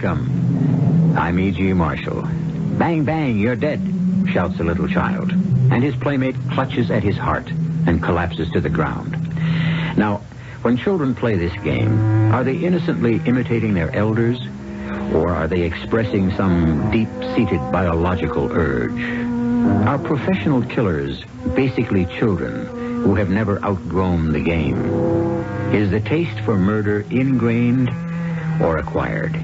Welcome. I'm E.G. Marshall. Bang, bang, you're dead, shouts a little child. And his playmate clutches at his heart and collapses to the ground. Now, when children play this game, are they innocently imitating their elders, or are they expressing some deep-seated biological urge? Are professional killers basically children who have never outgrown the game? Is the taste for murder ingrained or acquired?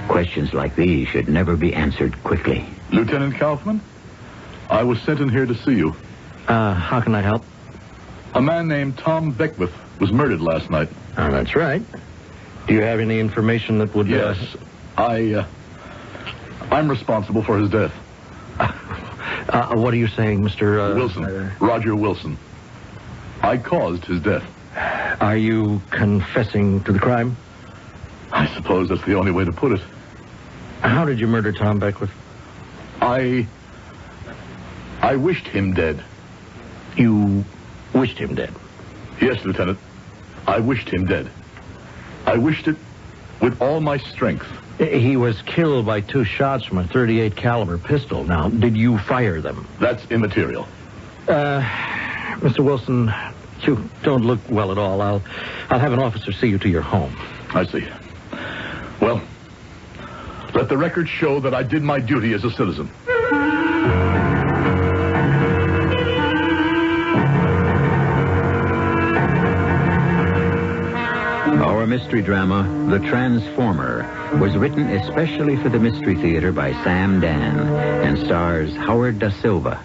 Questions like these should never be answered quickly. Lieutenant Kaufman, I was sent in here to see you. How can I help? A man named Tom Beckwith was murdered last night. That's right. Do you have any information that would... Yes, I'm responsible for his death. What are you saying, Mr... Wilson. Roger Wilson. I caused his death. Are you confessing to the crime? I suppose that's the only way to put it. How did you murder Tom Beckwith? I wished him dead. You wished him dead? Yes, Lieutenant. I wished him dead. I wished it with all my strength. He was killed by 2 shots from a .38 caliber pistol. Now, did you fire them? That's immaterial. Mr. Wilson, you don't look well at all. I'll have an officer see you to your home. I see. Well, let the record show that I did my duty as a citizen. Our mystery drama, The Transformer, was written especially for the Mystery Theater by Sam Dan and stars Howard Da Silva.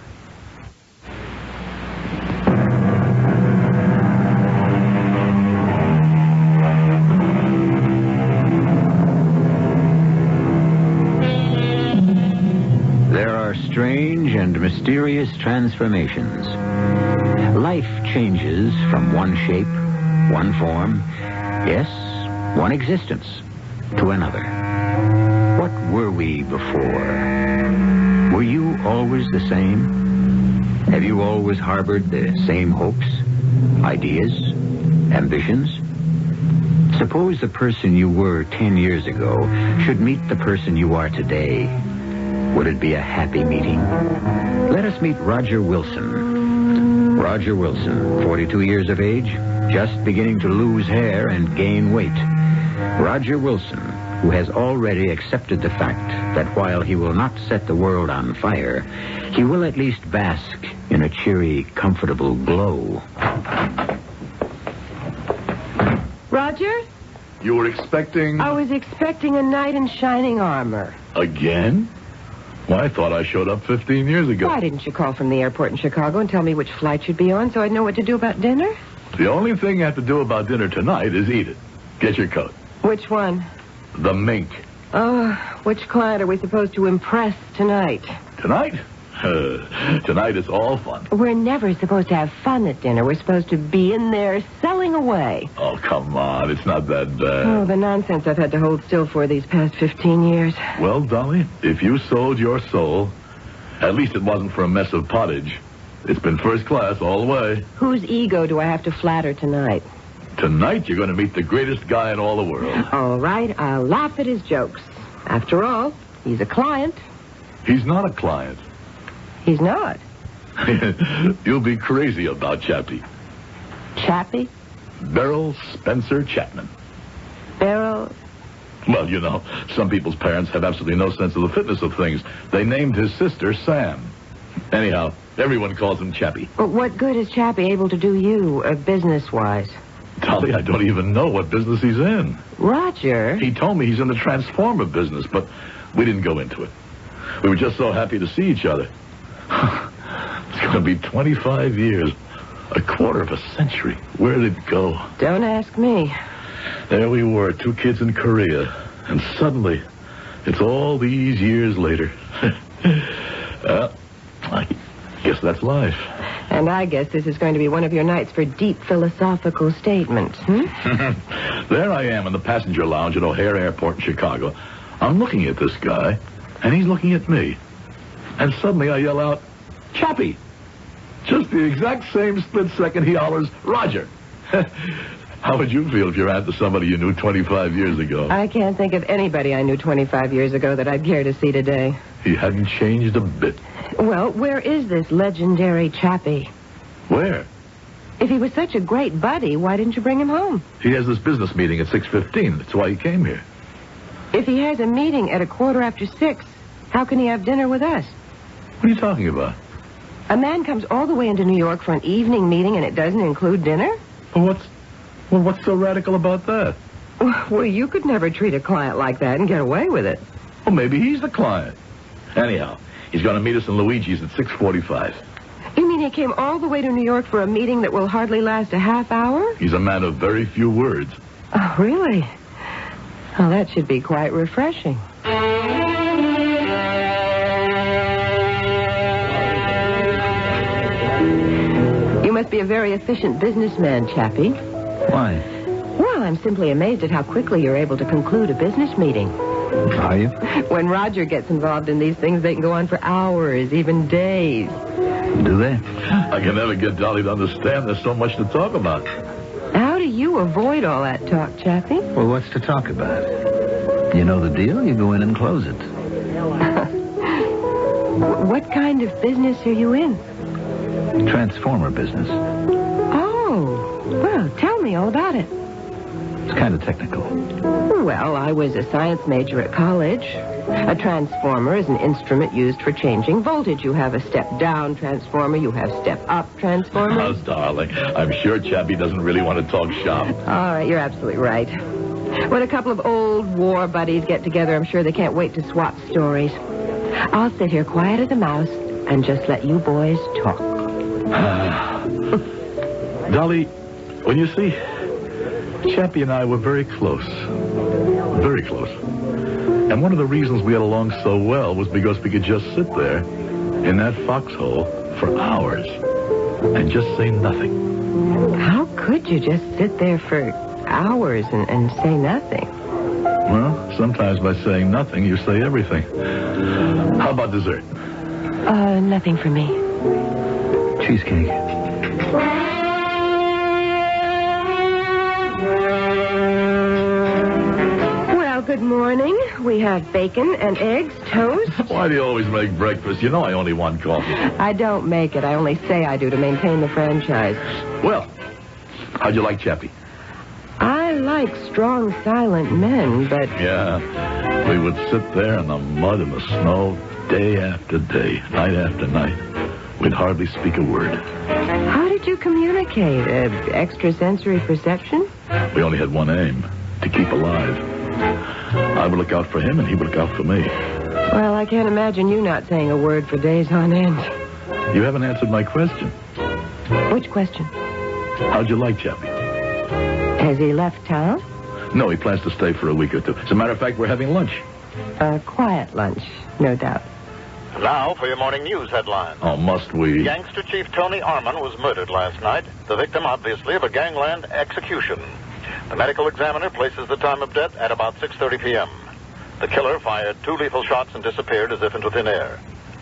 There are strange and mysterious transformations. Life changes from one shape, one form, yes, one existence, to another. What were we before? Were you always the same? Have you always harbored the same hopes, ideas, ambitions? Suppose the person you were 10 years ago should meet the person you are today. Would it be a happy meeting? Let us meet Roger Wilson. Roger Wilson, 42 years of age, just beginning to lose hair and gain weight. Roger Wilson, who has already accepted the fact that while he will not set the world on fire, he will at least bask in a cheery, comfortable glow. Roger? You were expecting... I was expecting a knight in shining armor. Again? Well, I thought I showed up 15 years ago. Why didn't you call from the airport in Chicago and tell me which flight you'd be on so I'd know what to do about dinner? The only thing you have to do about dinner tonight is eat it. Get your coat. Which one? The mink. Oh, which client are we supposed to impress tonight? Tonight? Tonight is all fun. We're never supposed to have fun at dinner. We're supposed to be in there selling away. Oh, come on. It's not that bad. Oh, the nonsense I've had to hold still for these past 15 years. Well, Dolly, if you sold your soul, at least it wasn't for a mess of pottage. It's been first class all the way. Whose ego do I have to flatter tonight? Tonight, you're going to meet the greatest guy in all the world. All right, I'll laugh at his jokes. After all, he's a client. He's not a client. He's not. You'll be crazy about Chappie. Chappie? Beryl Spencer Chapman. Beryl? Well, you know, some people's parents have absolutely no sense of the fitness of things. They named his sister Sam. Anyhow, everyone calls him Chappie. But what good is Chappie able to do you, business-wise? Dolly, I don't even know what business he's in. Roger? He told me he's in the transformer business, but we didn't go into it. We were just so happy to see each other. It's going to be 25 years. A quarter of a century. Where did it go? Don't ask me. There we were, 2 kids in Korea. And suddenly, it's all these years later. I guess that's life. And I guess this is going to be one of your nights for deep philosophical statements, There I am in the passenger lounge at O'Hare Airport in Chicago. I'm looking at this guy, and he's looking at me. And suddenly I yell out, Chappie! Just the exact same split second he hollers, Roger! How would you feel if your aunt was somebody you knew 25 years ago? I can't think of anybody I knew 25 years ago that I'd care to see today. He hadn't changed a bit. Well, where is this legendary Chappie? Where? If he was such a great buddy, why didn't you bring him home? He has this business meeting at 6:15. That's why he came here. If he has a meeting at 6:15, how can he have dinner with us? What are you talking about? A man comes all the way into New York for an evening meeting and it doesn't include dinner? Well, what's so radical about that? Well, you could never treat a client like that and get away with it. Well, maybe he's the client. Anyhow, he's going to meet us in Luigi's at 6:45. You mean he came all the way to New York for a meeting that will hardly last a half hour? He's a man of very few words. Oh, really? Well, that should be quite refreshing. You must be a very efficient businessman, Chappie. Why? Well, I'm simply amazed at how quickly you're able to conclude a business meeting. Are you? When Roger gets involved in these things, they can go on for hours, even days. Do they? I can never get Dolly to understand there's so much to talk about. How do you avoid all that talk, Chappie? Well, what's to talk about? You know the deal, you go in and close it. What kind of business are you in? Transformer business. Oh, well, tell me all about it. It's kind of technical. Well, I was a science major at college. A transformer is an instrument used for changing voltage. You have a step-down transformer. You have step-up transformer. Oh, darling, I'm sure Chappie doesn't really want to talk shop. All right, you're absolutely right. When a couple of old war buddies get together, I'm sure they can't wait to swap stories. I'll sit here quiet as a mouse and just let you boys talk. Dolly, when you see, Chappie and I were very close. Very close. And one of the reasons we got along so well was because we could just sit there in that foxhole for hours and just say nothing. How could you just sit there for hours and say nothing? Well, sometimes by saying nothing, you say everything. How about dessert? Nothing for me. Cheesecake. Well, good morning. We have bacon and eggs, toast. Why do you always make breakfast? You know I only want coffee. I don't make it. I only say I do to maintain the franchise. Well, how'd you like Chappie? I like strong, silent men, but... Yeah, we would sit there in the mud and the snow day after day, night after night. We'd hardly speak a word. How did you communicate? Extrasensory perception? We only had one aim, to keep alive. I would look out for him and he would look out for me. Well, I can't imagine you not saying a word for days on end. You haven't answered my question. Which question? How'd you like Chappie? Has he left town? No, he plans to stay for a week or two. As a matter of fact, we're having lunch. A quiet lunch, no doubt. Now for your morning news headline. Oh, must we? Gangster Chief Tony Arman was murdered last night, the victim, obviously, of a gangland execution. The medical examiner places the time of death at about 6:30 p.m. The killer fired 2 lethal shots and disappeared as if into thin air.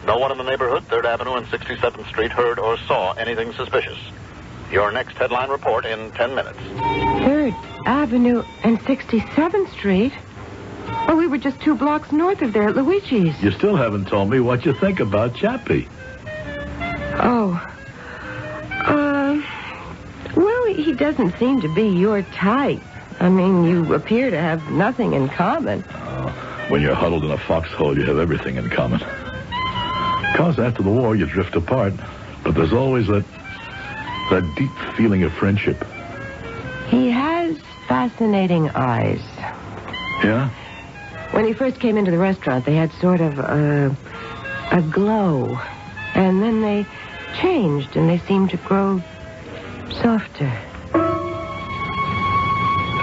No one in the neighborhood, 3rd Avenue and 67th Street, heard or saw anything suspicious. Your next headline report in 10 minutes. 3rd Avenue and 67th Street? Oh, we were just 2 blocks north of there at Luigi's. You still haven't told me what you think about Chappie. Oh. Well, he doesn't seem to be your type. I mean, you appear to have nothing in common. When you're huddled in a foxhole, you have everything in common. Because after the war, you drift apart. But there's always that deep feeling of friendship. He has fascinating eyes. Yeah? When he first came into the restaurant, they had sort of a glow. And then they changed, and they seemed to grow softer.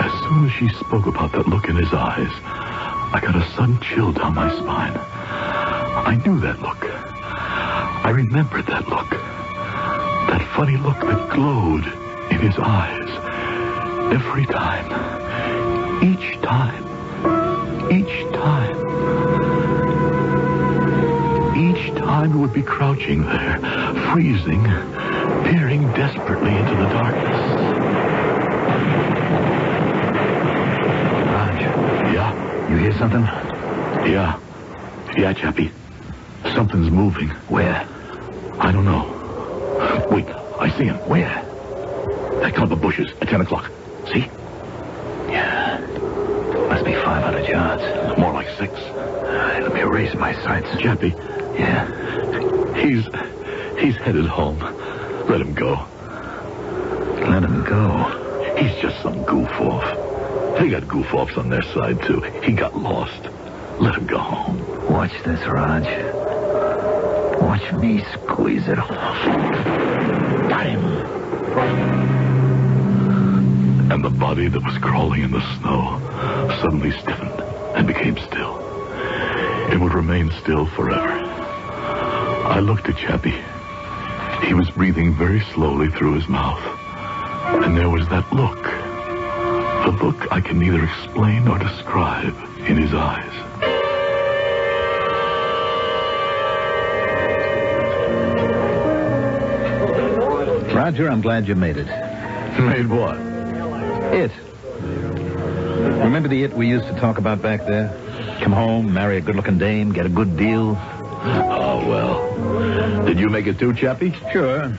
As soon as she spoke about that look in his eyes, I got a sudden chill down my spine. I knew that look. I remembered that look. That funny look that glowed in his eyes. Every time. Each time. Each time. Each time it would be crouching there, freezing, peering desperately into the darkness. hear something? Yeah. Yeah, Chappie. Something's moving. Where? I don't know. Wait, I see him. Where? That clump of bushes at 10 o'clock. See? Yeah. Must be 500 yards. More like 6. Let me raise my sights. Chappie. Yeah. He's headed home. Let him go. Let him go. He's just some goof-off. They got goof-offs on their side, too. He got lost. Let him go home. Watch this, Raj. Watch me squeeze it off. Got him. And the body that was crawling in the snow suddenly stiffened and became still. It would remain still forever. I looked at Chappie. He was breathing very slowly through his mouth. And there was that look. The look I can neither explain nor describe in his eyes. Roger, I'm glad you made it. Made what? It. Remember the it we used to talk about back there? Come home, marry a good-looking dame, get a good deal. Oh, well. Did you make it too, Chappie? Sure.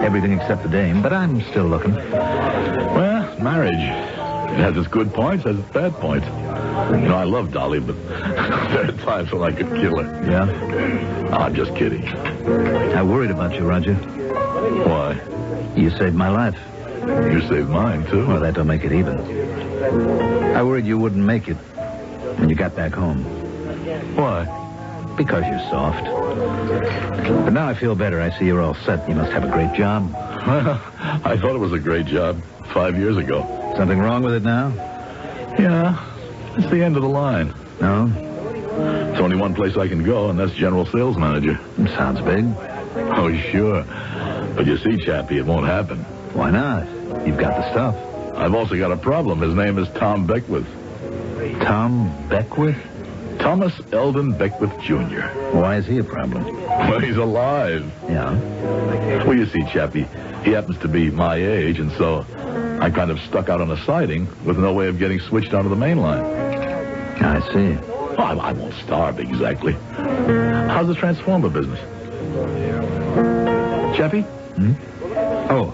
Everything except the dame, but I'm still looking. Well, marriage. It has its good points, has its bad points. You know, I love Dolly, but there are times when I could kill her. Yeah? I'm just kidding. I worried about you, Roger. Why? You saved my life. You saved mine, too. Well, that don't make it even. I worried you wouldn't make it when you got back home. Why? Because you're soft. But now I feel better. I see you're all set. You must have a great job. Well, I thought it was a great job 5 years ago. Something wrong with it now? Yeah, it's the end of the line. No? It's only one place I can go, and that's general sales manager. Sounds big. Oh, sure. But you see, Chappie, it won't happen. Why not? You've got the stuff. I've also got a problem. His name is Tom Beckwith. Tom Beckwith? Thomas Eldon Beckwith, Jr. Why is he a problem? Well, he's alive. Yeah? Well, you see, Chappie, he happens to be my age, and so I kind of stuck out on a siding with no way of getting switched onto the main line. I see. Well, I won't starve exactly. How's the transformer business? Chappie? Hmm? Oh,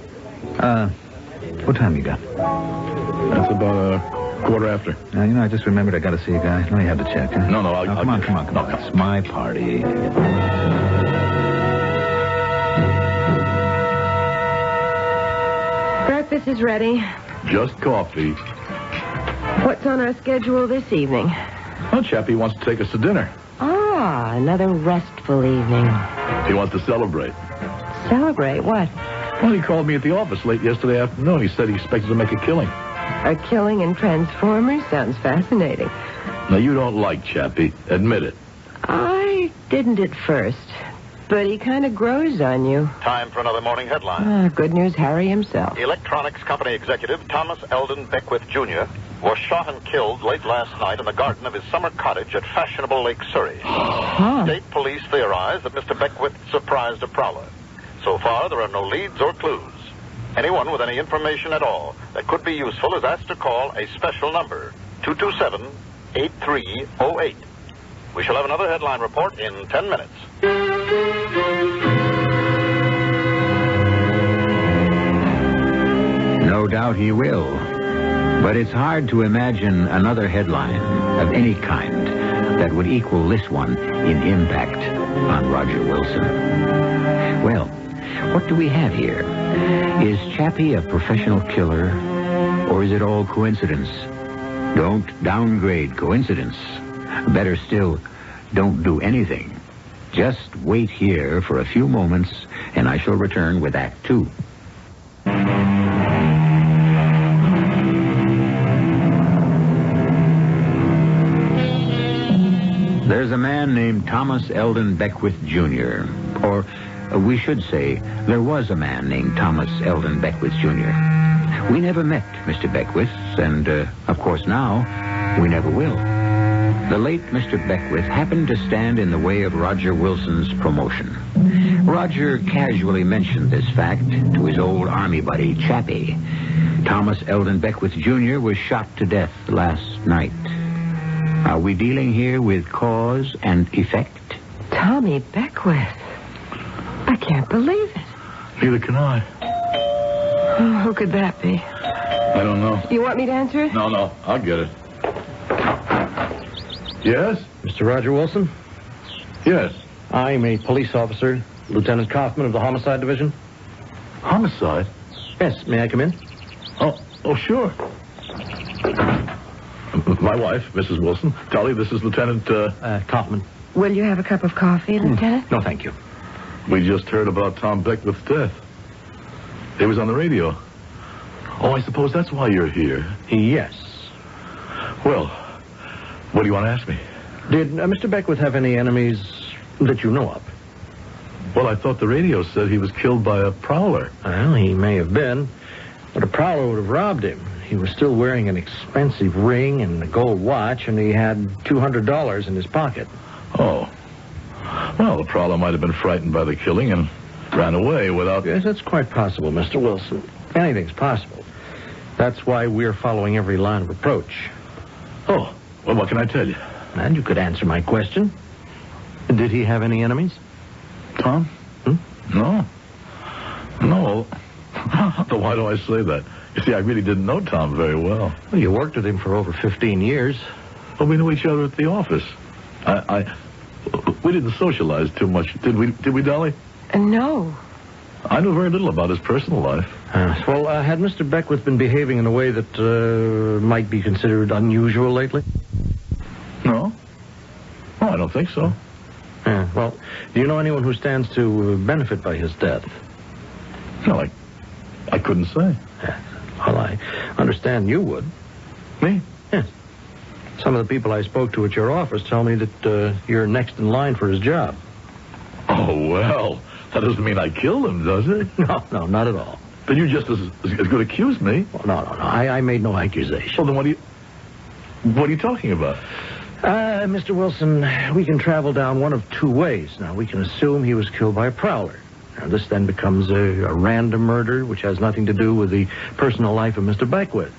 what time you got? That's about 1:15. You know, I just remembered I got to see a guy. Let me have the check. Huh? No, Come on. It's my party. Breakfast is ready. Just coffee. What's on our schedule this evening? Well, Chappie wants to take us to dinner. Ah, another restful evening. He wants to celebrate. Celebrate what? Well, he called me at the office late yesterday afternoon. He said he expected to make a killing. A killing in Transformers? Sounds fascinating. Now, you don't like Chappie. Admit it. I didn't at first, but he kind of grows on you. Time for another morning headline. Good news, Harry himself. Electronics company executive Thomas Eldon Beckwith, Jr. was shot and killed late last night in the garden of his summer cottage at fashionable Lake Surrey. State police theorize that Mr. Beckwith surprised a prowler. So far, there are no leads or clues. Anyone with any information at all that could be useful is asked to call a special number, 227-8308. We shall have another headline report in 10 minutes. No doubt he will. But it's hard to imagine another headline of any kind that would equal this one in impact on Roger Wilson. Well, what do we have here? Is Chappie a professional killer, or is it all coincidence? Don't downgrade coincidence. Better still, don't do anything. Just wait here for a few moments, and I shall return with Act 2. There's a man named Thomas Eldon Beckwith, Jr., or we should say, there was a man named Thomas Eldon Beckwith, Jr. We never met Mr. Beckwith, and, of course, now, we never will. The late Mr. Beckwith happened to stand in the way of Roger Wilson's promotion. Roger casually mentioned this fact to his old Army buddy, Chappie. Thomas Eldon Beckwith, Jr. was shot to death last night. Are we dealing here with cause and effect? Tommy Beckwith. I can't believe it. Neither can I. Oh, who could that be? I don't know. You want me to answer it? No, I'll get it. Yes? Mr. Roger Wilson? Yes. I'm a police officer, Lieutenant Kaufman of the Homicide Division. Homicide? Yes, may I come in? Oh, sure. My wife, Mrs. Wilson. Tully, this is Lieutenant, Kaufman. Will you have a cup of coffee, Lieutenant? No, thank you. We just heard about Tom Beckwith's death. It was on the radio. Oh, I suppose that's why you're here. Yes. Well, what do you want to ask me? Did Mr. Beckwith have any enemies that you know of? Well, I thought the radio said he was killed by a prowler. Well, he may have been, but a prowler would have robbed him. He was still wearing an expensive ring and a gold watch, and he had $200 in his pocket. Oh. Well, the prowler might have been frightened by the killing and ran away without... Yes, that's quite possible, Mr. Wilson. Anything's possible. That's why we're following every line of approach. Oh, well, what can I tell you? And you could answer my question. Did he have any enemies? Tom? No. No. So why do I say that? You see, I really didn't know Tom very well. Well, you worked with him for over 15 years. Well, we knew each other at the office. We didn't socialize too much, did we, Dolly? No. I knew very little about his personal life. Well, had Mr. Beckwith been behaving in a way that might be considered unusual lately? No. Oh, I don't think so. Yeah, well, do you know anyone who stands to benefit by his death? No, I couldn't say. Yeah. Well, I understand you would. Me? Yes. Some of the people I spoke to at your office tell me that you're next in line for his job. Oh, well, that doesn't mean I killed him, does it? No, not at all. Then you just as good accuse me. Well, no. I made no accusation. Well, then what are you talking about? Mr. Wilson, we can travel down one of two ways. Now, we can assume he was killed by a prowler. Now, this then becomes a random murder, which has nothing to do with the personal life of Mr. Beckwith.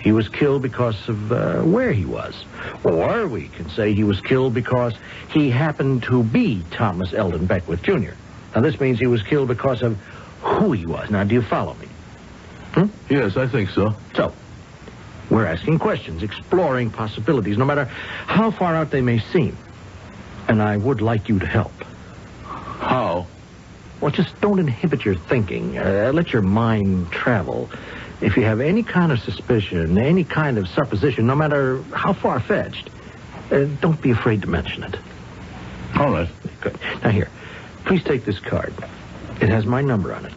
He was killed because of where he was. Or we can say he was killed because he happened to be Thomas Eldon Beckwith, Jr. Now, this means he was killed because of who he was. Now, do you follow me? Yes, I think so. So, we're asking questions, exploring possibilities, no matter how far out they may seem. And I would like you to help. How? Well, just don't inhibit your thinking. Let your mind travel. If you have any kind of suspicion, any kind of supposition, no matter how far-fetched, don't be afraid to mention it. All right. Good. Now, here, please take this card. It has my number on it.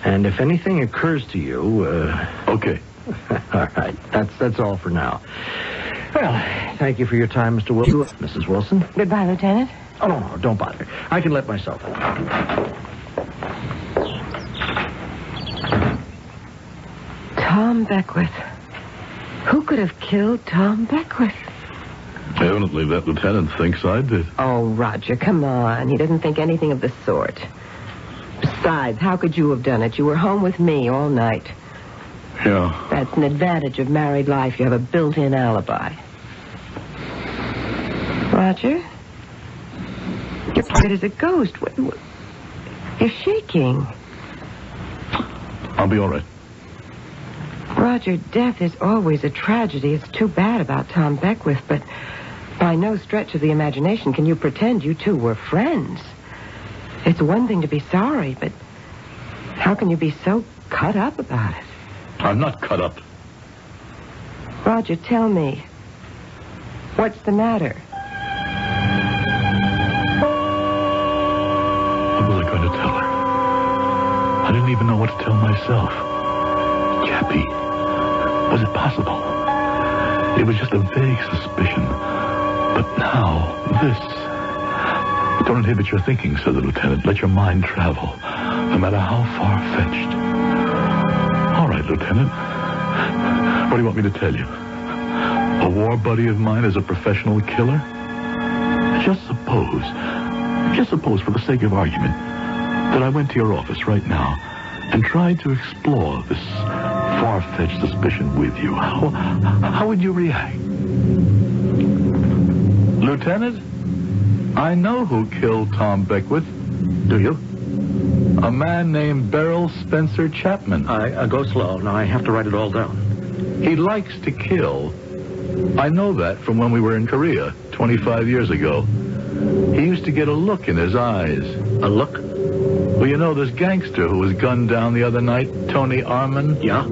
And if anything occurs to you... Okay. All right. That's all for now. Well, thank you for your time, Mr. Wilson. Mrs. Wilson. Goodbye, Lieutenant. Oh, no, don't bother. I can let myself in. Tom Beckwith. Who could have killed Tom Beckwith? Evidently, that lieutenant thinks I did. Oh, Roger, come on. He doesn't think anything of the sort. Besides, how could you have done it? You were home with me all night. Yeah. That's an advantage of married life. You have a built-in alibi. Roger? You're quiet as a ghost. You're shaking. I'll be all right. Roger, death is always a tragedy. It's too bad about Tom Beckwith, but by no stretch of the imagination can you pretend you two were friends. It's one thing to be sorry, but how can you be so cut up about it? I'm not cut up. Roger, tell me. What's the matter? What was I going to tell her? I didn't even know what to tell myself. Chappie. Was it possible? It was just a vague suspicion. But now, this. Don't inhibit your thinking, said the lieutenant. Let your mind travel, no matter how far-fetched. All right, Lieutenant. What do you want me to tell you? A war buddy of mine is a professional killer? Just suppose, for the sake of argument, that I went to your office right now and tried to explore this far-fetched suspicion with you. How would you react? Lieutenant, I know who killed Tom Beckwith. Do you? A man named Beryl Spencer Chapman. Go slow. Now, I have to write it all down. He likes to kill. I know that from when we were in Korea 25 years ago. He used to get a look in his eyes. A look? Well, you know this gangster who was gunned down the other night, Tony Arman? Yeah?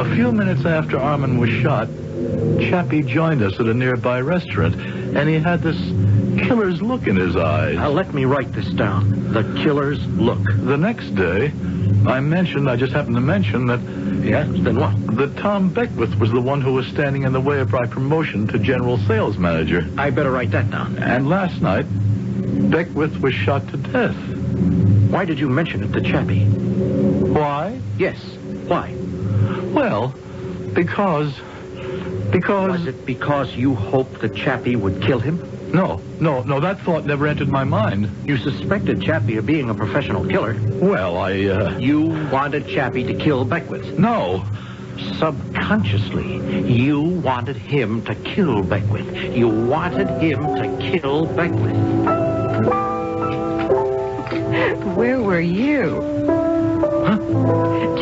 A few minutes after Arman was shot, Chappie joined us at a nearby restaurant, and he had this killer's look in his eyes. Now, let me write this down. The killer's look. The next day, I just happened to mention that... Yes? Then what? That Tom Beckwith was the one who was standing in the way of my promotion to general sales manager. I better write that down. And last night, Beckwith was shot to death. Why did you mention it to Chappie? Why? Yes. Why? Well, because... Was it because you hoped that Chappie would kill him? No, that thought never entered my mind. You suspected Chappie of being a professional killer. Well, You wanted Chappie to kill Beckwith. No. Subconsciously, you wanted him to kill Beckwith. You wanted him to kill Beckwith. Where were you? Huh?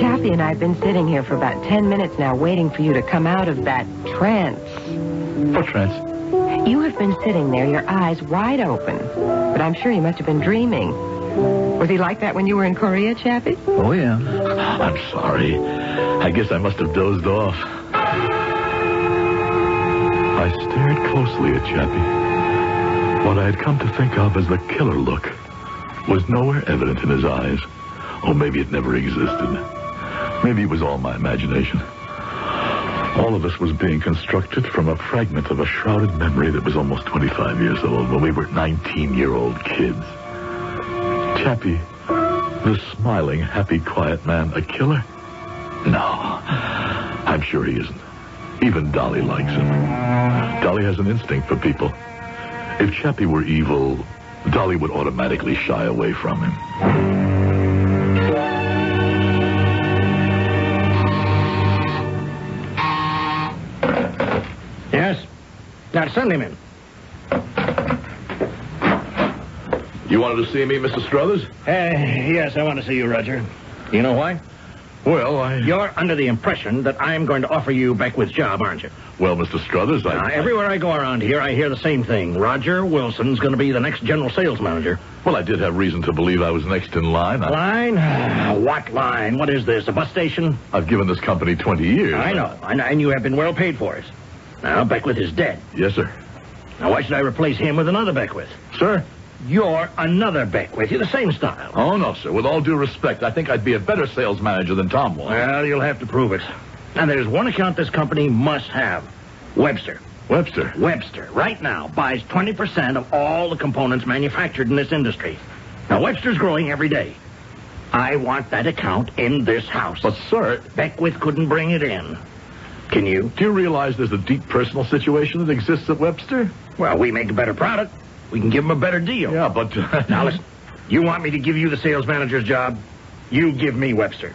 Chappie and I have been sitting here for about 10 minutes now waiting for you to come out of that trance. What trance? You have been sitting there, your eyes wide open. But I'm sure you must have been dreaming. Was he like that when you were in Korea, Chappie? Oh, yeah. I'm sorry. I guess I must have dozed off. I stared closely at Chappie. What I had come to think of as the killer look was nowhere evident in his eyes. Or maybe it never existed. Maybe it was all my imagination. All of this was being constructed from a fragment of a shrouded memory that was almost 25 years old when we were 19-year-old kids. Chappie, the smiling, happy, quiet man, a killer? No, I'm sure he isn't. Even Dolly likes him. Dolly has an instinct for people. If Chappie were evil, Dolly would automatically shy away from him. Yes? Now, send him in. You wanted to see me, Mr. Struthers? Yes, I want to see you, Roger. You know why? Well, You're under the impression that I'm going to offer you Beckwith's job, aren't you? Well, Mr. Struthers, everywhere I go around here, I hear the same thing. Roger Wilson's going to be the next general sales manager. Well, I did have reason to believe I was next in line. Line? What line? What is this, a bus station? I've given this company 20 years. I know, and you have been well paid for it. Now, Beckwith is dead. Yes, sir. Now, why should I replace him with another Beckwith? Sir? You're another Beckwith. You're the same style. Oh, no, sir. With all due respect, I think I'd be a better sales manager than Tom was. Well, you'll have to prove it. Now, there's one account this company must have. Webster. Webster? Webster, right now, buys 20% of all the components manufactured in this industry. Now, Webster's growing every day. I want that account in this house. But, sir... Beckwith couldn't bring it in. Can you? Do you realize there's a deep personal situation that exists at Webster? Well, we make a better product. We can give him a better deal. Yeah, but... Now, listen. You want me to give you the sales manager's job? You give me Webster.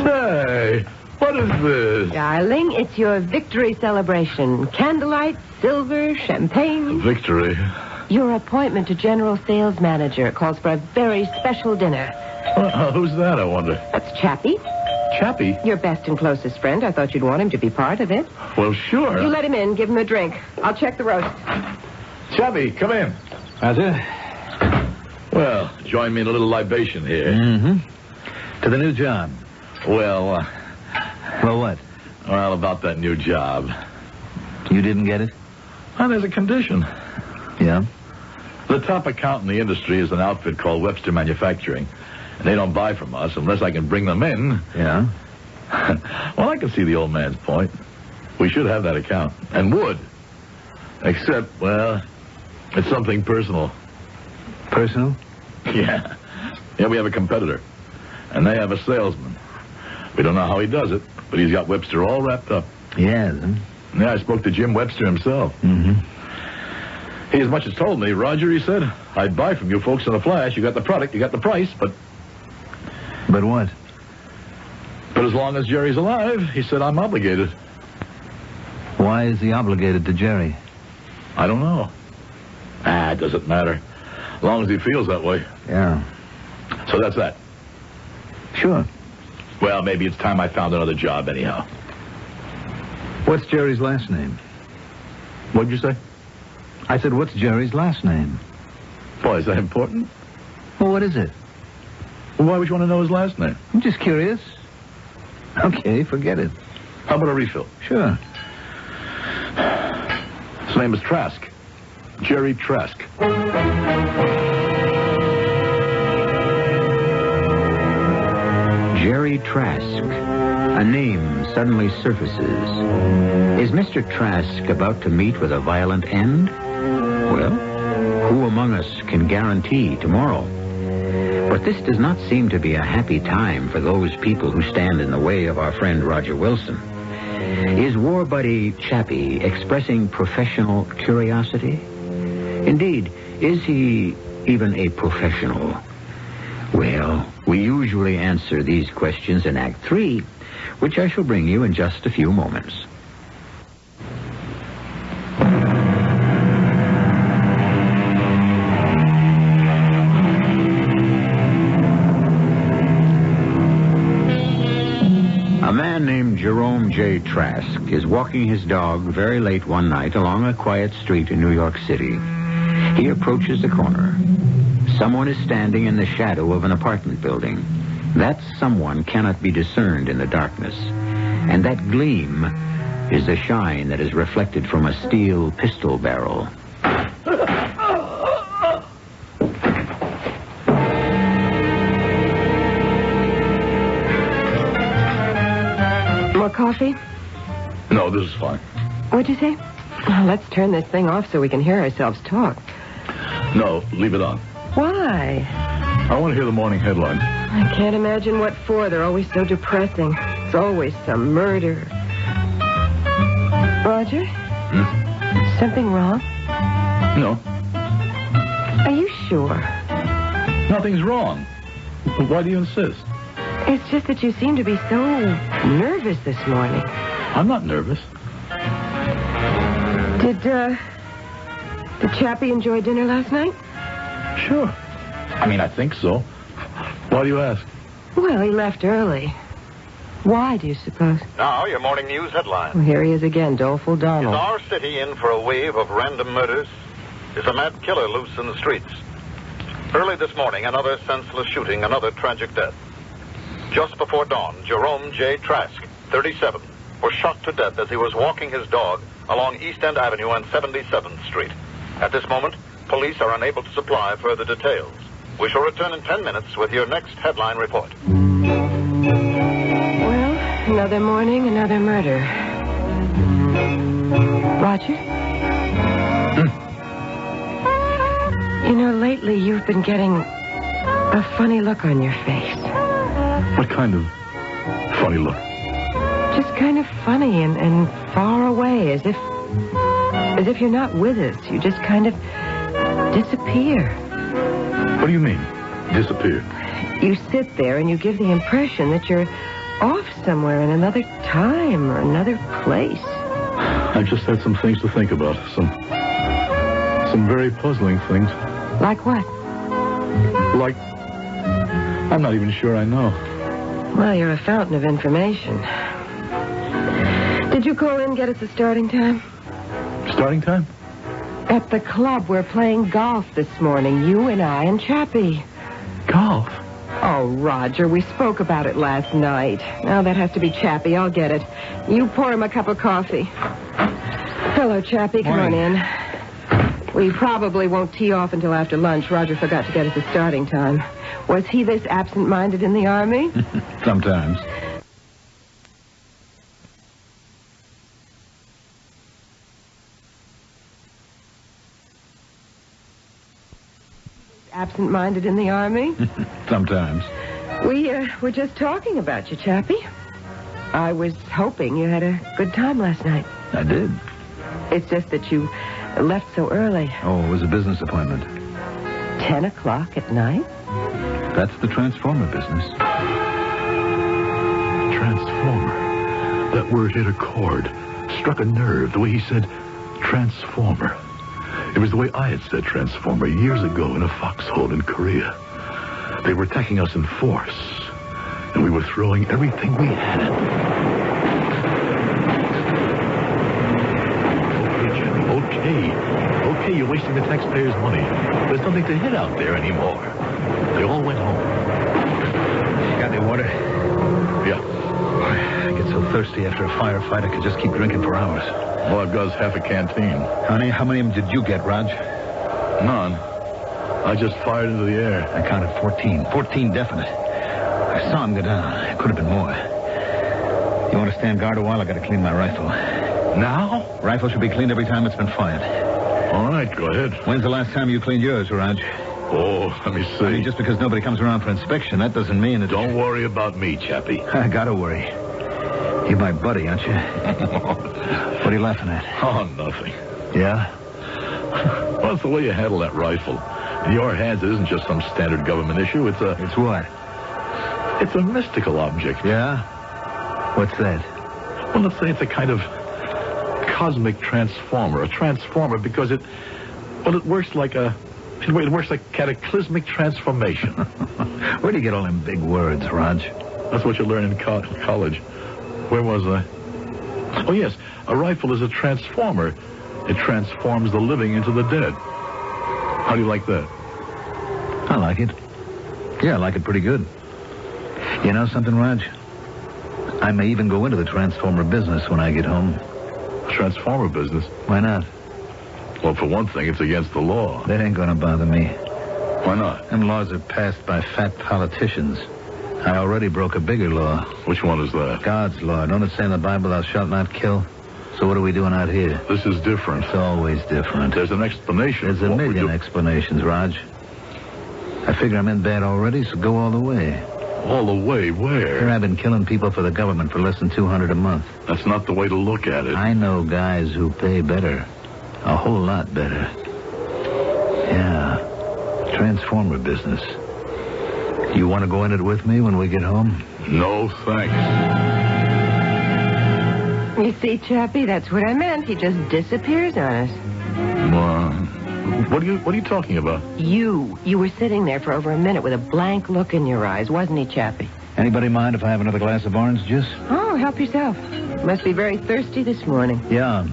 Say, what is this? Darling, it's your victory celebration. Candlelight, silver, champagne. Victory. Your appointment to general sales manager calls for a very special dinner. Who's that, I wonder? That's Chappie. Chappie? Your best and closest friend. I thought you'd want him to be part of it. Well, sure. You let him in. Give him a drink. I'll check the roast. Chappie, come in. How's it? Well, join me in a little libation here. Mm-hmm. To the new job. Well, Well, what? well, about that new job. You didn't get it? Well, there's a condition. Yeah? The top account in the industry is an outfit called Webster Manufacturing. And they don't buy from us unless I can bring them in. Yeah? Well, I can see the old man's point. We should have that account. And would. Except, well, it's something personal. Personal? Yeah. Yeah, we have a competitor. And they have a salesman. We don't know how he does it, but he's got Webster all wrapped up. Yeah. Yeah, I spoke to Jim Webster himself. Mm-hmm. He as much as told me, Roger, he said, I'd buy from you folks in a flash. You got the product, you got the price, but... But what? But as long as Jerry's alive, he said I'm obligated. Why is he obligated to Jerry? I don't know. It doesn't matter. As long as he feels that way. Yeah. So that's that. Sure. Well, maybe it's time I found another job anyhow. What's Jerry's last name? What'd you say? I said, what's Jerry's last name? Boy, is that important? Well, what is it? Well, why would you want to know his last name? I'm just curious. Okay, forget it. How about a refill? Sure. His name is Trask. Jerry Trask. Jerry Trask. A name suddenly surfaces. Is Mr. Trask about to meet with a violent end? Well, who among us can guarantee tomorrow? But this does not seem to be a happy time for those people who stand in the way of our friend Roger Wilson. Is war buddy Chappie expressing professional curiosity? Indeed, is he even a professional? Well, we usually answer these questions in Act 3, which I shall bring you in just a few moments. A man named Jerome J. Trask is walking his dog very late one night along a quiet street in New York City. He approaches the corner. Someone is standing in the shadow of an apartment building. That someone cannot be discerned in the darkness. And that gleam is the shine that is reflected from a steel pistol barrel. More coffee? No, this is fine. What'd you say? Oh, let's turn this thing off so we can hear ourselves talk. No, leave it on. Why? I want to hear the morning headlines. I can't imagine what for. They're always so depressing. It's always some murder. Roger? Something wrong? No, Are you sure? nothing's wrong. Why do you insist? It's just that you seem to be so nervous this morning. I'm not nervous. Did Chappie enjoy dinner last night? Sure. I mean, I think so. Why do you ask? Well, he left early. Why, do you suppose? Now, your morning news headline. Well, here he is again, doleful Is Donald. our city in for a wave of random murders? Is a mad killer loose in the streets? Early this morning, another senseless shooting, another tragic death. Just before dawn, Jerome J. Trask, 37, was shot to death as he was walking his dog along East End Avenue and 77th Street. At this moment, police are unable to supply further details. We shall return in 10 minutes with your next headline report. Well, another morning, another murder. Roger? You know, lately you've been getting a funny look on your face. What kind of funny look? Just kind of funny and far away, as if you're not with us. You just kind of disappear. What do you mean, disappear? You sit there and you give the impression that you're off somewhere in another time or another place. I just had some things to think about. Some very puzzling things. Like what? Like, I'm not even sure I know. Well, you're a fountain of information. Did you call in and get us a starting time? Starting time? At the club, we're playing golf this morning, you and I and Chappie. Golf? Oh, Roger, we spoke about it last night. Now that has to be Chappie. I'll get it. You pour him a cup of coffee. Hello, Chappie. Come on in. We probably won't tee off until after lunch. Roger forgot to get us a starting time. Was he this absent-minded in the Army? Sometimes. Absent-minded in the Army? Sometimes. We were just talking about you, Chappie. I was hoping you had a good time last night. I did. It's just that you left so early. Oh, it was a business appointment. 10 o'clock at night? That's the transformer business. Transformer. That word hit a chord, struck a nerve, the way he said transformer. It was the way I had said transformer years ago in a foxhole in Korea. They were attacking us in force, and we were throwing everything we had at them. Okay, Jimmy, okay, you're wasting the taxpayers' money. There's nothing to hit out there anymore. They all went home. Got any water? Yeah. I get so thirsty after a firefight, I could just keep drinking for hours. All I've got is half a canteen. Honey, how many of them did you get, Raj? None. I just fired into the air. I counted 14. 14 definite. I saw him go down. It could have been more. You want to stand guard a while? I got to clean my rifle. Now? Rifle should be cleaned every time it's been fired. All right, go ahead. When's the last time you cleaned yours, Raj? Oh, let me see. I mean, just because nobody comes around for inspection, that doesn't mean that... Don't worry about me, Chappie. I gotta worry. You're my buddy, aren't you? What are you laughing at? Oh, nothing. Yeah? Well, it's the way you handle that rifle. In your hands, it isn't just some standard government issue. It's what? It's a mystical object. Yeah? What's that? Well, let's say it's a kind of cosmic transformer. A transformer because it works like it works like cataclysmic transformation. Where do you get all them big words, Raj? That's what you learn in college. Where was I? Oh, yes. A rifle is a transformer. It transforms the living into the dead. How do you like that? I like it. Yeah, I like it pretty good. You know something, Raj? I may even go into the transformer business when I get home. Transformer business? Why not? Well, for one thing, it's against the law. That ain't gonna bother me. Why not? Them laws are passed by fat politicians. I already broke a bigger law. Which one is that? God's law. Don't it say in the Bible, thou shalt not kill? So what are we doing out here? This is different. It's always different. There's an explanation. There's a million explanations, Raj. I figure I'm in bad already, so go all the way. All the way where? Here I've been killing people for the government for less than $200 a month. That's not the way to look at it. I know guys who pay better. A whole lot better. Yeah. Transformer business. You want to go in it with me when we get home? No, thanks. You see, Chappie, that's what I meant. He just disappears on us. What are you talking about? You were sitting there for over a minute with a blank look in your eyes, wasn't he, Chappie? Anybody mind if I have another glass of orange juice? Oh, help yourself. Must be very thirsty this morning. Yeah.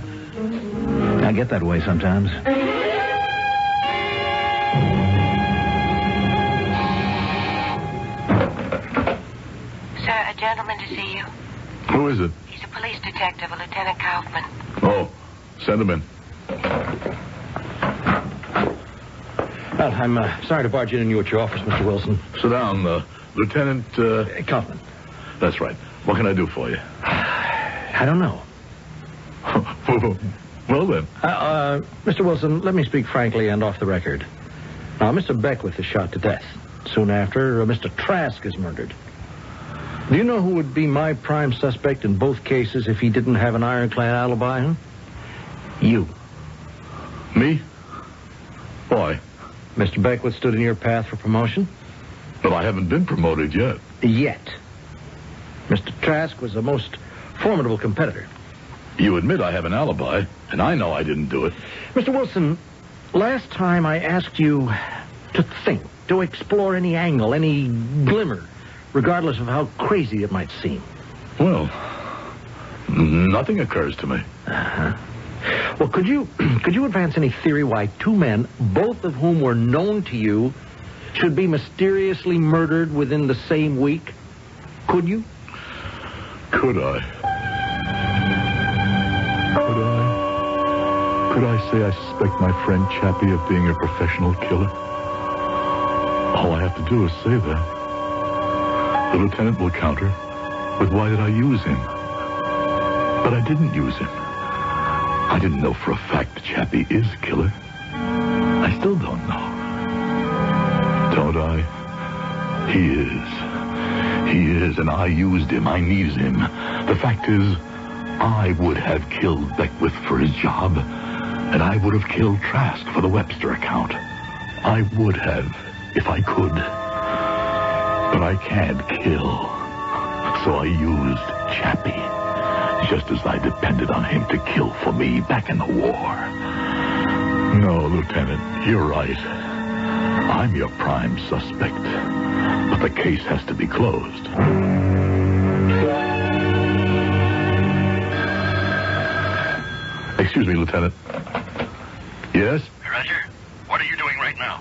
I get that way sometimes. Sir, a gentleman to see you. Who is it? He's a police detective, a Lieutenant Kaufman. Oh, send him in. Well, I'm sorry to barge in on you at your office, Mr. Wilson. Sit down, Lieutenant... Kaufman. That's right. What can I do for you? I don't know. Well, then. Mr. Wilson, let me speak frankly and off the record. Now, Mr. Beckwith is shot to death. Soon after, Mr. Trask is murdered. Do you know who would be my prime suspect in both cases if he didn't have an ironclad alibi, huh? You. Me? Why? Mr. Beckwith stood in your path for promotion? But I haven't been promoted yet. Yet. Mr. Trask was a most formidable competitor. You admit I have an alibi, and I know I didn't do it. Mr. Wilson, last time I asked you to think, to explore any angle, any glimmer, regardless of how crazy it might seem. Well, nothing occurs to me. Uh-huh. Well, could you advance any theory why two men, both of whom were known to you, should be mysteriously murdered within the same week? Could you? Could I? Could I say I suspect my friend Chappie of being a professional killer? All I have to do is say that. The lieutenant will counter with why did I use him? But I didn't use him. I didn't know for a fact that Chappie is a killer. I still don't know. Don't I? He is. He is, and I used him. I needed him. The fact is, I would have killed Beckwith for his job, and I would have killed Trask for the Webster account. I would have, if I could. But I can't kill. So I used Chappie, just as I depended on him to kill for me back in the war. No, Lieutenant, you're right. I'm your prime suspect. But the case has to be closed. Excuse me, Lieutenant. Yes? Roger, what are you doing right now?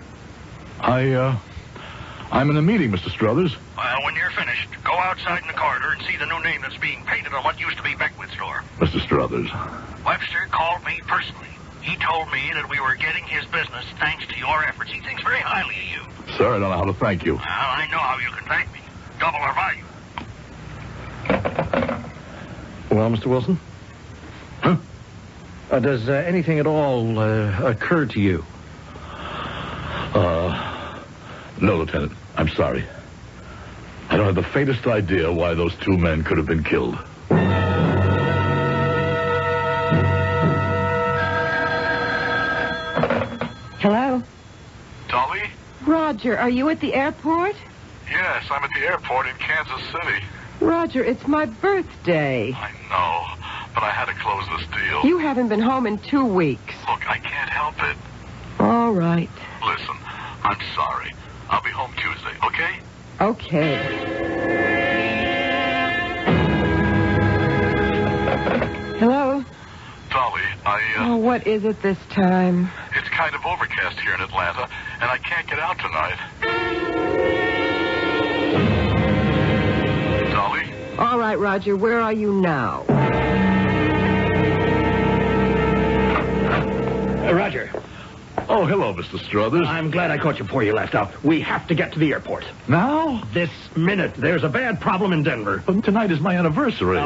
I'm in a meeting, Mr. Struthers. Well, when you're finished, go outside in the corridor and see the new name that's being painted on what used to be Beckwith's store. Mr. Struthers. Webster called me personally. He told me that we were getting his business thanks to your efforts. He thinks very highly of you. Sir, I don't know how to thank you. Well, I know how you can thank me. Double our value. Well, Mr. Wilson? Huh? Does anything at all occur to you? No, Lieutenant. I'm sorry. I don't have the faintest idea why those two men could have been killed. Hello? Dolly? Roger, are you at the airport? Yes, I'm at the airport in Kansas City. Roger, it's my birthday. I know, but I had to close this deal. You haven't been home in 2 weeks. Look, I can't help it. All right. Listen, I'm sorry. I'll be home Tuesday, okay? Okay. Hello? Dolly, Oh, what is it this time? it's kind of overcast here in Atlanta, and I can't get out tonight. Dolly? All right, Roger, where are you now? Roger. Oh, hello, Mr. Struthers. I'm glad I caught you before you left out. We have to get to the airport. Now? This minute. There's a bad problem in Denver. But tonight is my anniversary.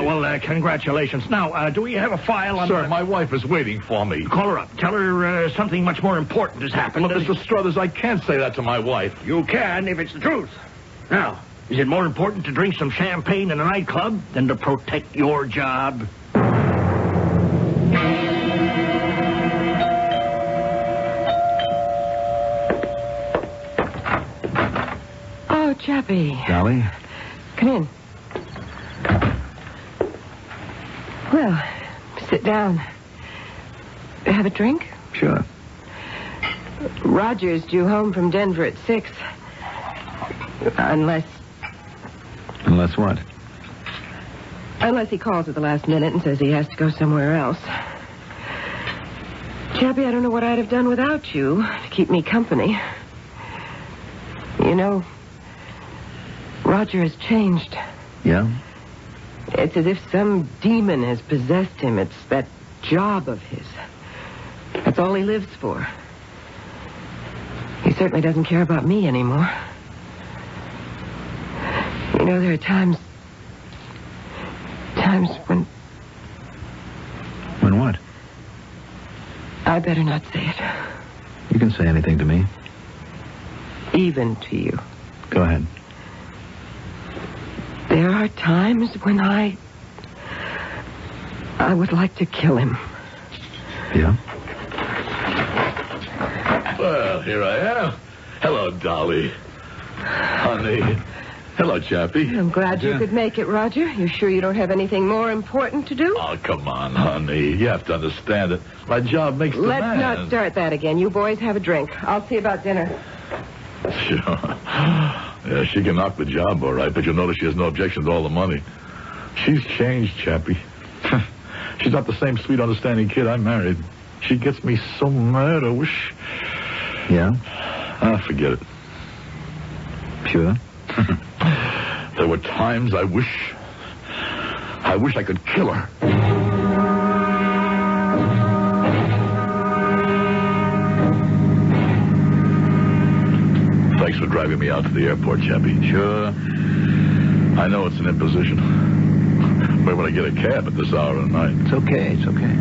Congratulations. Now, do we have a file on... Sir, my wife is waiting for me. Call her up. Tell her something much more important has happened. But, Mr. Struthers, I can't say that to my wife. You can if it's the truth. Now, is it more important to drink some champagne in a nightclub than to protect your job? Oh, Chappie. Dolly? Come in. Well, sit down. Have a drink? Sure. Roger's due home from Denver at 6. Unless what? Unless he calls at the last minute and says he has to go somewhere else. Chappie, I don't know what I'd have done without you to keep me company. You know, Roger has changed. Yeah? It's as if some demon has possessed him. It's that job of his. That's all he lives for. He certainly doesn't care about me anymore. You know, there are times when... When what? I better not say it. You can say anything to me. Even to you. Go ahead. There are times when I would like to kill him. Yeah? Well, here I am. Hello, Dolly. Honey. Hello, Chappie. I'm glad you Yeah. could make it, Roger. You sure you don't have anything more important to do? Oh, come on, honey. You have to understand it. My job makes the Let's man. not start that again. You boys have a drink. I'll see about dinner. Sure. Yeah, she can knock the job, all right, but you'll notice she has no objection to all the money. She's changed, Chappie. She's not the same sweet, understanding kid I married. She gets me so mad, I wish... Yeah? Forget it. Sure? There were times I wish I could kill her. Thanks for driving me out to the airport, Chappie. Sure. I know it's an imposition. But when I get a cab at this hour of the night... It's okay. It's okay.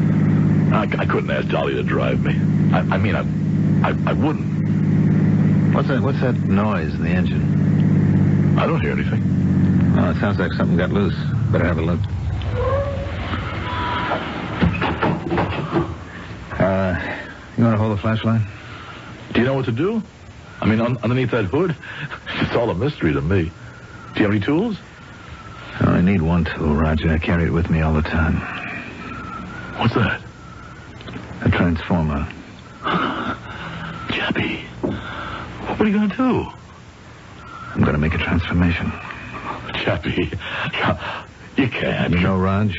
I couldn't ask Dolly to drive me. I wouldn't. What's that noise in the engine? I don't hear anything. Oh, it sounds like something got loose. Better have a look. You want to hold the flashlight? Do you know what to do? I mean, underneath that hood, it's all a mystery to me. Do you have any tools? I need one, too, Roger. I carry it with me all the time. What's that? A transformer. Chappie, what are you going to do? I'm going to make a transformation. Chappie, you can't. You know, Raj,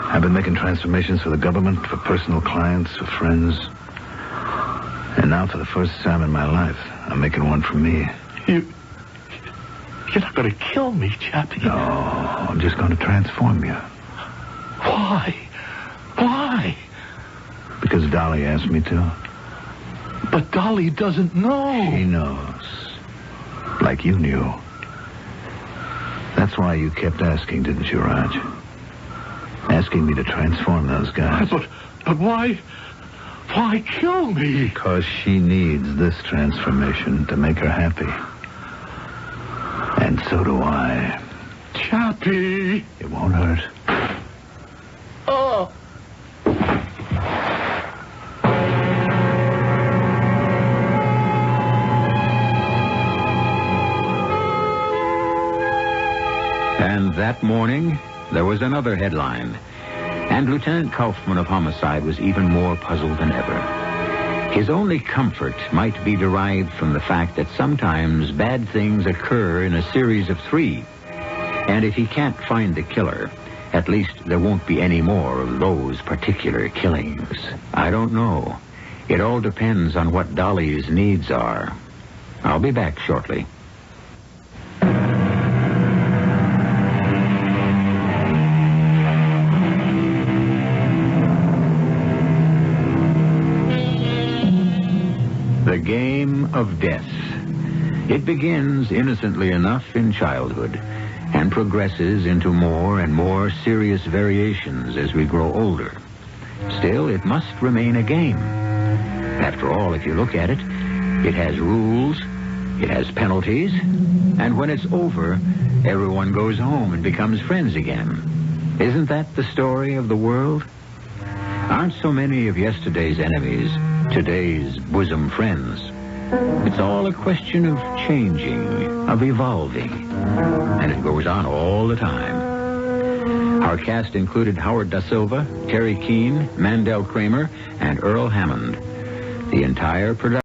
I've been making transformations for the government, for personal clients, for friends. And now, for the first time in my life, I'm making one for me. You're not going to kill me, Chappie. No, I'm just going to transform you. Why? Why? Because Dolly asked me to. But Dolly doesn't know. She knows. Like you knew. That's why you kept asking, didn't you, Raj? Asking me to transform those guys. But why? Why kill me? Because she needs this transformation to make her happy. And so do I. Chappie! It won't hurt. Oh! And that morning, there was another headline. And Lieutenant Kaufman of Homicide was even more puzzled than ever. His only comfort might be derived from the fact that sometimes bad things occur in a series of 3. And if he can't find the killer, at least there won't be any more of those particular killings. I don't know. It all depends on what Dolly's needs are. I'll be back shortly. The game of death. It begins innocently enough in childhood and progresses into more and more serious variations as we grow older. Still, it must remain a game. After all, if you look at it, it has rules, it has penalties, and when it's over, everyone goes home and becomes friends again. Isn't that the story of the world? Aren't so many of yesterday's enemies today's bosom friends? It's all a question of changing, of evolving. And it goes on all the time. Our cast included Howard Da Silva, Terry Keane, Mandel Kramer, and Earl Hammond. The entire production